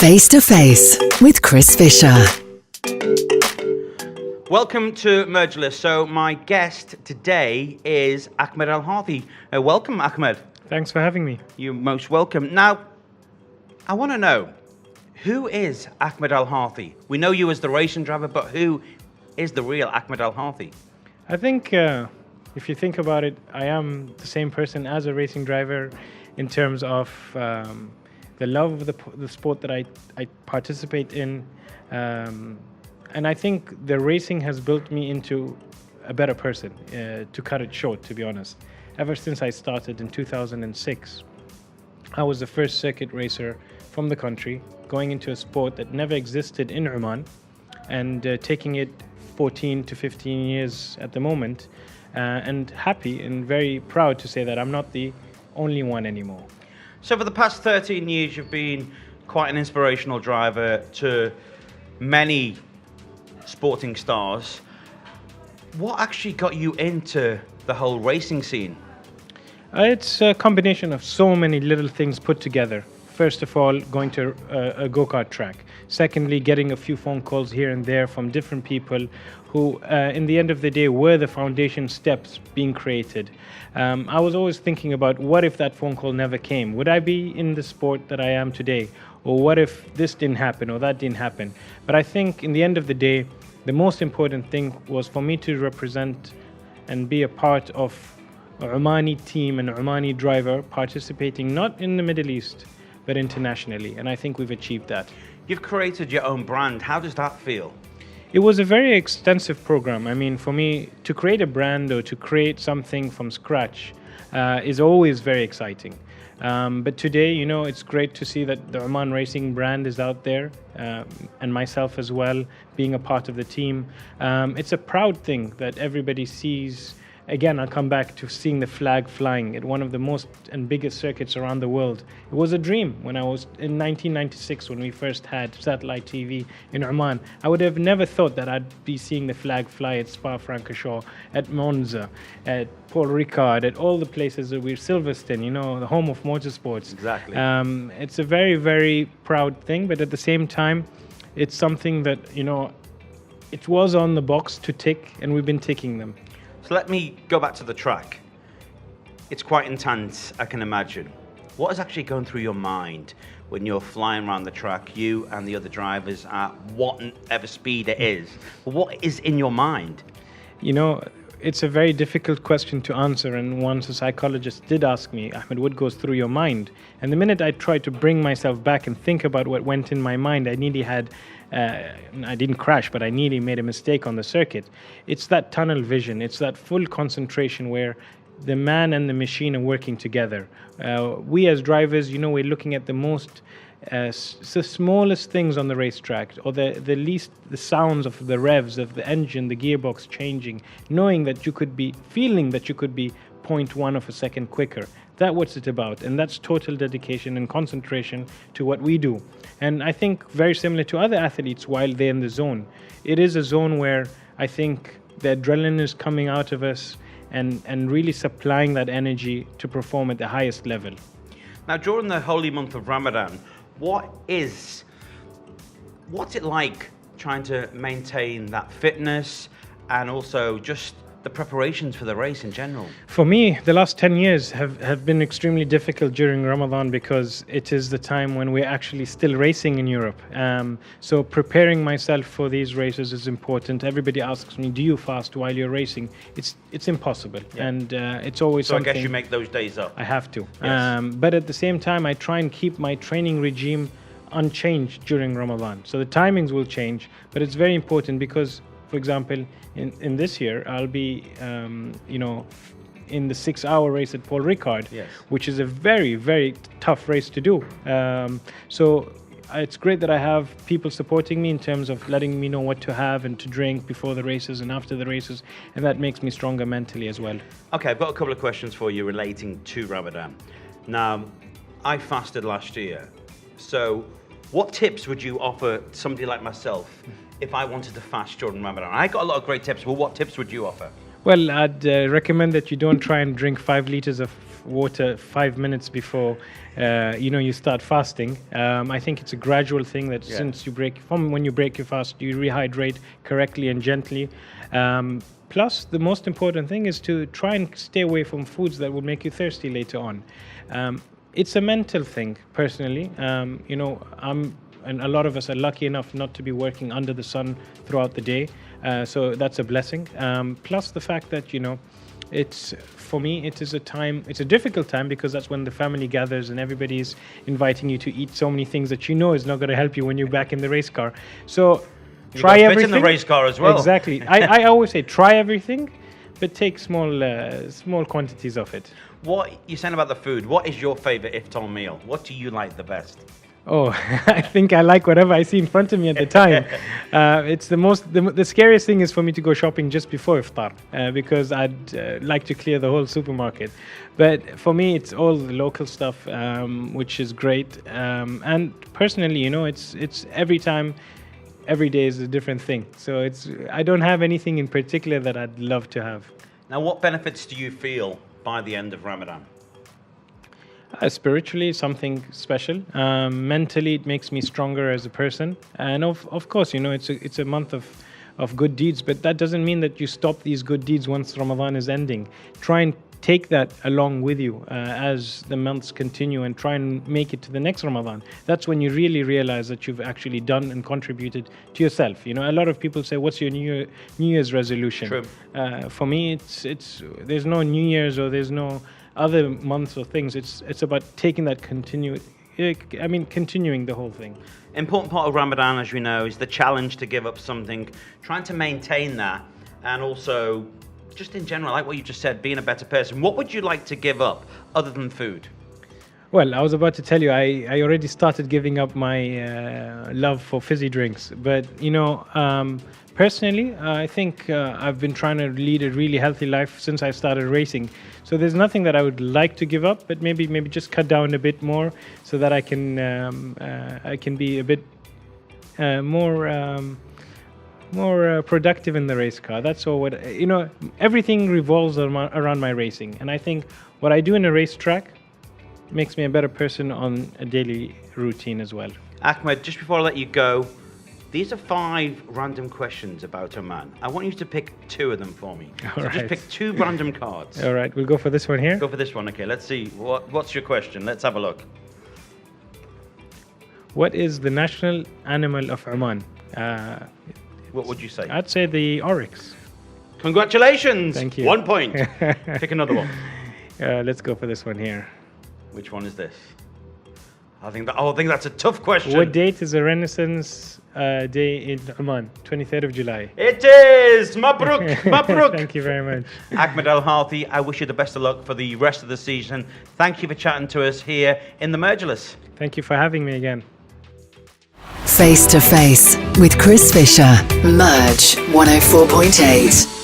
Face to Face with Chris Fisher. Welcome to Mergeless. So my guest today is Ahmed AL Harthy. Welcome, Ahmed. Thanks for having me. You're most welcome. Now, I want to know, who is Ahmed AL Harthy? We know you as the racing driver, but who is the real Ahmed AL Harthy? I think if you think about it, I am the same person as a racing driver in terms of the love of the sport that I participate in. And I think the racing has built me into a better person, to cut it short, to be honest. Ever since I started in 2006, I was the first circuit racer from the country, going into a sport that never existed in Oman, and taking it 14 to 15 years at the moment, and happy and very proud to say that I'm not the only one anymore. So for the past 13 years, you've been quite an inspirational driver to many sporting stars. What actually got you into the whole racing scene? It's a combination of so many little things put together. First of all, going to a go-kart track. Secondly, getting a few phone calls here and there from different people who, in the end of the day, were the foundation steps being created. I was always thinking about, what if that phone call never came? Would I be in the sport that I am today? Or what if this didn't happen or that didn't happen? But I think in the end of the day, the most important thing was for me to represent and be a part of an Omani team and Omani driver participating not in the Middle East, but internationally. And I think we've achieved that. You've created your own brand. How does that feel? It was a very extensive program. I mean, for me, to create a brand or to create something from scratch is always very exciting. But today, you know, it's great to see that the Oman Racing brand is out there, and myself as well, being a part of the team. It's a proud thing that everybody sees. Again, I'll come back to seeing the flag flying at one of the most and biggest circuits around the world. It was a dream when I was in 1996, when we first had satellite TV in Oman. I would have never thought that I'd be seeing the flag fly at Spa-Francorchamps, at Monza, at Paul Ricard, at all the places that we're Silverstone, you know, the home of motorsports. Exactly. It's a very, very proud thing, but at the same time, it's something that, you know, it was on the box to tick, and we've been ticking them. So let me go back to the track. It's quite intense, I can imagine. What is actually going through your mind when you're flying around the track, you and the other drivers at whatever speed it is? What is in your mind? You know, it's a very difficult question to answer, and once a psychologist did ask me, Ahmed, what goes through your mind? And the minute I tried to bring myself back and think about what went in my mind, I nearly had I didn't crash, but I nearly made a mistake on the circuit. It's that tunnel vision. It's that full concentration where the man and the machine are working together. We as drivers, you know, we're looking at the most, the smallest things on the racetrack, or the sounds of the revs of the engine, the gearbox changing, knowing that you could be, feeling that you could be 0.1 of a second quicker. That's what it's about, and that's total dedication and concentration to what we do. And I think very similar to other athletes while they're in the zone. It is a zone where I think the adrenaline is coming out of us and really supplying that energy to perform at the highest level. Now, during the holy month of Ramadan, what's it like trying to maintain that fitness and also just the preparations for the race in general? For me, the last 10 years have been extremely difficult during Ramadan because it is the time when we're actually still racing in Europe. So preparing myself for these races is important. Everybody asks me, do you fast while you're racing? It's impossible. Yeah. And it's always something. So I guess you make those days up. I have to. Yes. But at the same time, I try and keep my training regime unchanged during Ramadan. So the timings will change, but it's very important because, for example, in this year, I'll be, you know, in the 6-hour race at Paul Ricard, yes, which is a very, very tough race to do. So it's great that I have people supporting me in terms of letting me know what to have and to drink before the races and after the races, and that makes me stronger mentally as well. Okay, I've got a couple of questions for you relating to Ramadan. Now, I fasted last year, so what tips would you offer somebody like myself if I wanted to fast during Ramadan? I got a lot of great tips, but what tips would you offer? Well, I'd recommend that you don't try and drink 5 liters of water 5 minutes before you start fasting. I think it's a gradual thing that since when you break your fast, you rehydrate correctly and gently. Plus, the most important thing is to try and stay away from foods that will make you thirsty later on. It's a mental thing, personally. And a lot of us are lucky enough not to be working under the sun throughout the day. So that's a blessing. Plus the fact that, for me, it is it's a difficult time because that's when the family gathers and everybody's inviting you to eat so many things that is not going to help you when you're back in the race car. So try everything. Fit in the race car as well. Exactly. I always say try everything, but take small quantities of it. What you're saying about the food? What is your favorite iftar meal? What do you like the best? Oh, I think I like whatever I see in front of me at the time. It's the scariest thing is for me to go shopping just before iftar because I'd like to clear the whole supermarket. But for me, it's all the local stuff, which is great. And personally, it's every time. Every day is a different thing. So I don't have anything in particular that I'd love to have. Now, what benefits do you feel by the end of Ramadan? Spiritually, something special. Mentally, it makes me stronger as a person. And of course, it's a month of good deeds, but that doesn't mean that you stop these good deeds once Ramadan is ending. Try and take that along with you as the months continue and try and make it to the next Ramadan. That's when you really realize that you've actually done and contributed to yourself. A lot of people say, what's your New Year's resolution? True. For me, there's no New Year's or there's no other months or things. It's about taking that continuing the whole thing. Important part of Ramadan, as we know, is the challenge to give up something, trying to maintain that, and also just in general, like what you just said, being a better person. What would you like to give up other than food? Well, I was about to tell you, I already started giving up my love for fizzy drinks. But, personally, I think I've been trying to lead a really healthy life since I started racing. So there's nothing that I would like to give up, but maybe just cut down a bit more so that I can be a bit more productive in the race car. That's all. Everything revolves around my racing, and I think what I do in a racetrack makes me a better person on a daily routine as well. Ahmed, just before I let you go, these are 5 random questions about Oman. I want you to pick 2 of them for me. Just pick 2 random cards. All right, we'll go for this one here. Go for this one. Okay, let's see. What's your question? Let's have a look. What is the national animal of Oman? What would you say? I'd say the oryx. Congratulations! Thank you. 1 point. Pick another one. Let's go for this one here. Which one is this? I think that's a tough question. What date is the Renaissance Day in Oman? 23rd of July. It is! Mabruk! Mabruk! Thank you very much. Ahmed AL Harthy, I wish you the best of luck for the rest of the season. Thank you for chatting to us here in the Mergiless. Thank you for having me again. Face to Face with Chris Fisher. Merge 104.8.